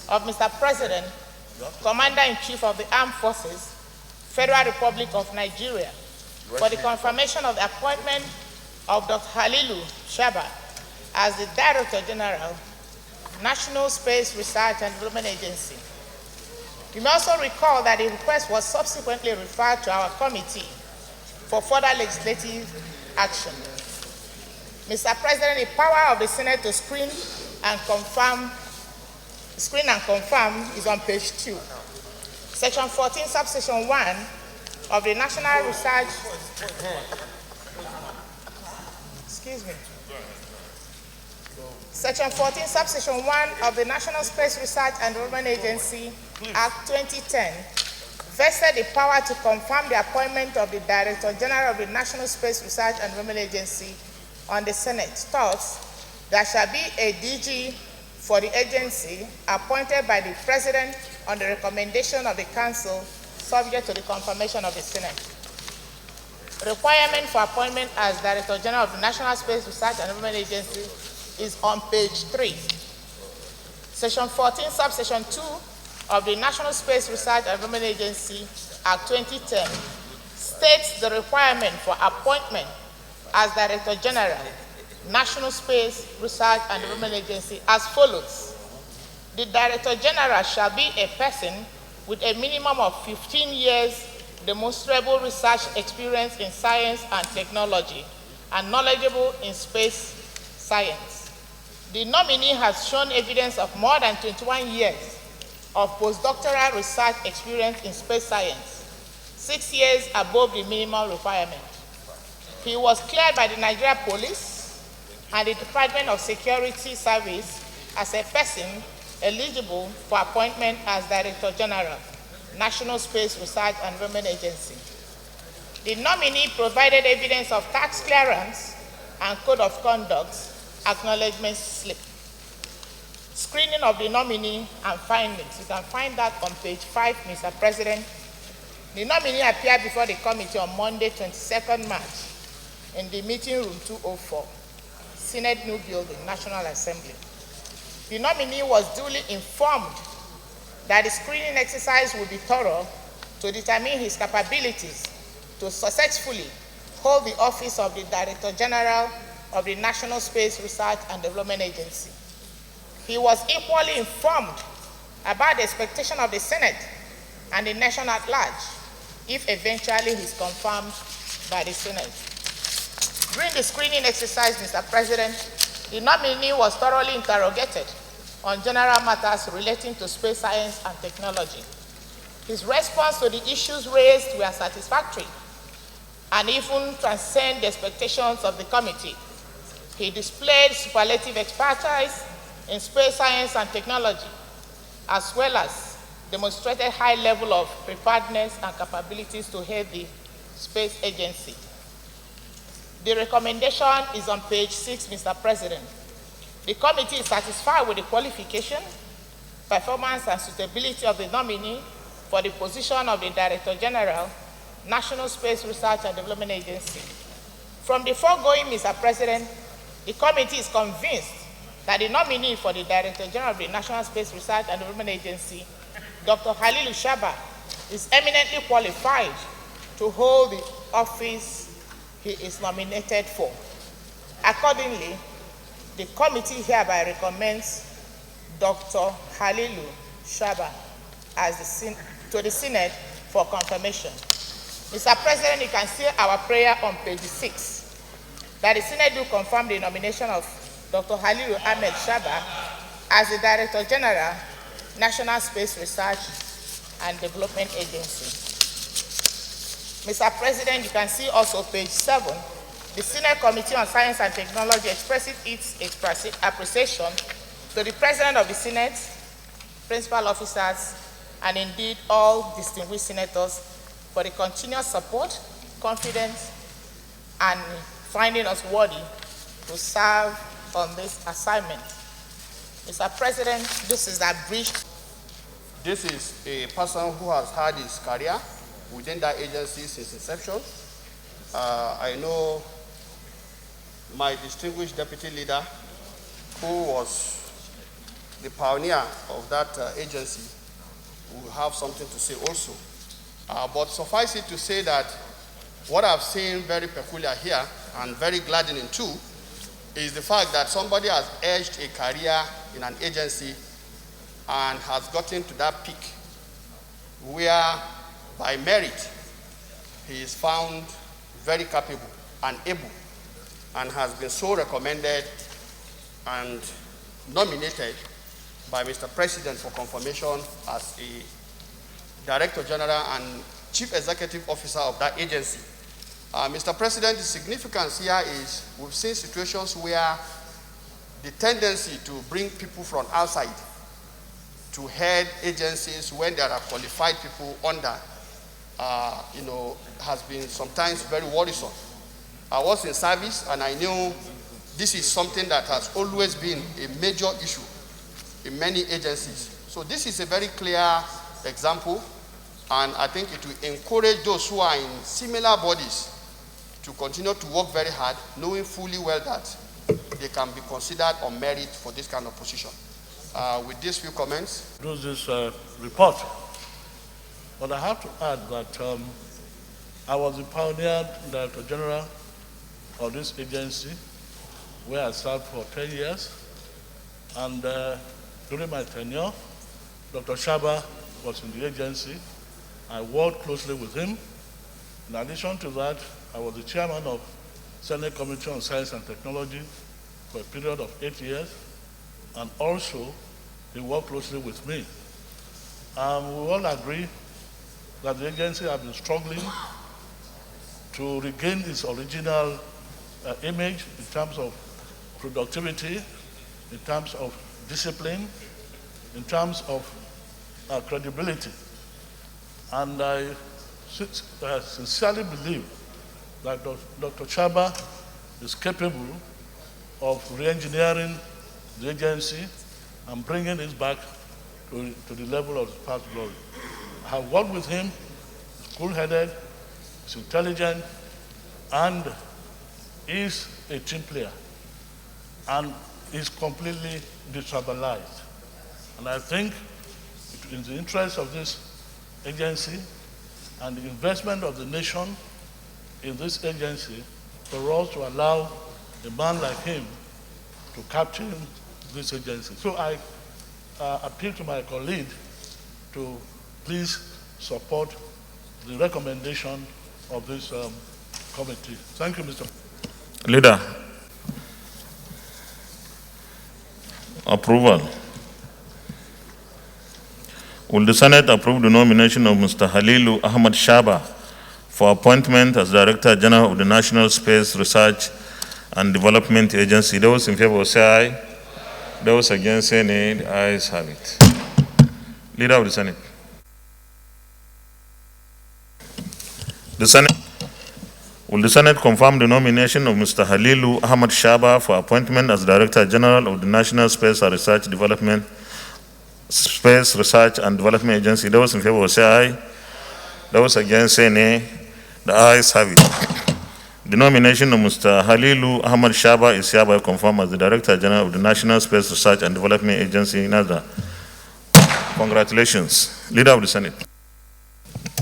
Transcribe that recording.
of Mr. President, Commander-in-Chief of the Armed Forces, Federal Republic of Nigeria, for the confirmation of the appointment of Dr. Halilu Shaba as the Director General, National Space Research and Development Agency. You may also recall that the request was subsequently referred to our committee for further legislative action. Mr. President, the power of the Senate to screen and confirm is on page 2. Section 14, subsection 1 of the National Research, Section 14, subsection 1 of the National Space Research and Development Agency Act 2010 vested the power to confirm the appointment of the Director General of the National Space Research and Development Agency on the Senate. Thus, there shall be a DG for the agency appointed by the President on the recommendation of the Council, subject to the confirmation of the Senate. Requirement for appointment as Director General of the National Space Research and Development Agency is on page 3. Section 14, subsection 2 of the National Space Research and Development Agency Act 2010 states the requirement for appointment as Director General, National Space Research and Development Agency as follows. The Director General shall be a person with a minimum of 15 years demonstrable research experience in science and technology and knowledgeable in space science. The nominee has shown evidence of more than 21 years of post-doctoral research experience in space science, 6 years above the minimum requirement. He was cleared by the Nigeria Police and the Department of Security Service as a person eligible for appointment as Director General, National Space Research and Development Agency. The nominee provided evidence of tax clearance and code of conduct acknowledgement slip. Screening of the nominee and findings. You can find that on page 5, Mr. President. The nominee appeared before the committee on Monday, 22nd March in the meeting room 204, Senate New Building, National Assembly. The nominee was duly informed that the screening exercise would be thorough to determine his capabilities to successfully hold the office of the Director General of the National Space Research and Development Agency. He was equally informed about the expectation of the Senate and the nation at large if eventually he is confirmed by the Senate. During the screening exercise, Mr. President, the nominee was thoroughly interrogated on general matters relating to space science and technology. His response to the issues raised were satisfactory and even transcend the expectations of the committee. He displayed superlative expertise in space science and technology, as well as demonstrated high level of preparedness and capabilities to head the space agency. The recommendation is on page 6, Mr. President. The committee is satisfied with the qualification, performance, and suitability of the nominee for the position of the Director General, National Space Research and Development Agency. From the foregoing, Mr. President, the committee is convinced that the nominee for the Director General of the National Space Research and Development Agency, Dr. Halilu Shaba, is eminently qualified to hold the office he is nominated for. Accordingly, the committee hereby recommends Dr. Halilu Shaba to the Senate for confirmation. Mr. President, you can see our prayer on page 6, that the Senate do confirm the nomination of Dr. Halilu Ahmed Shaba as the Director General, National Space Research and Development Agency. Mr. President, you can see also page 7, the Senate Committee on Science and Technology expresses its appreciation to the President of the Senate, principal officers, and indeed all distinguished senators for the continuous support, confidence, and finding us worthy to serve on this assignment. Mr. President, this is that bridge. This is a person who has had his career within that agency since inception. I know my distinguished deputy leader, who was the pioneer of that agency, will have something to say also. But suffice it to say that what I've seen very peculiar here and very gladdening too is the fact that somebody has edged a career in an agency and has gotten to that peak where by merit he is found very capable and able and has been so recommended and nominated by Mr. President for confirmation as a Director General and Chief Executive Officer of that agency. Mr. President, the significance here is we've seen situations where the tendency to bring people from outside to head agencies when there are qualified people under, has been sometimes very worrisome. I was in service and I knew this is something that has always been a major issue in many agencies. So this is a very clear example, and I think it will encourage those who are in similar bodies to continue to work very hard, knowing fully well that they can be considered on merit for this kind of position. With these few comments. Do this report. But I have to add that I was the pioneer Director General of this agency, where I served for 10 years. And during my tenure, Dr. Shaba was in the agency. I worked closely with him. In addition to that, I was the chairman of Senate Committee on Science and Technology for a period of 8 years. And also, he worked closely with me. We all agree that the agency has been struggling to regain its original image in terms of productivity, in terms of discipline, in terms of credibility. And I sincerely believe that Dr. Shaba is capable of re-engineering the agency and bringing it back to the level of past glory. I have worked with him. He's cool-headed, he's intelligent, and he's a team player, and he's completely detribalized. And I think it is in the interest of this agency and the investment of the nation in this agency for us to allow a man like him to captain this agency. So I appeal to my colleague to please support the recommendation of this committee. Thank you, Mr. Leader. Approval. Will the Senate approve the nomination of Mr. Halilu Ahmad Shaba for appointment as Director General of the National Space Research and Development Agency? Those in favor say aye. Those against say nay. The ayes have it. Leader of the Senate. Will the Senate confirm the nomination of Mr. Halilu Ahmad Shaba for appointment as Director General of the National Space Research and Development Agency? Those in favor say aye. Those against say nay. The ayes have it. The nomination of Mr. Halilu Ahmad Shaba is hereby confirmed as the Director General of the National Space Research and Development Agency, NASRDA. Congratulations. Leader of the Senate.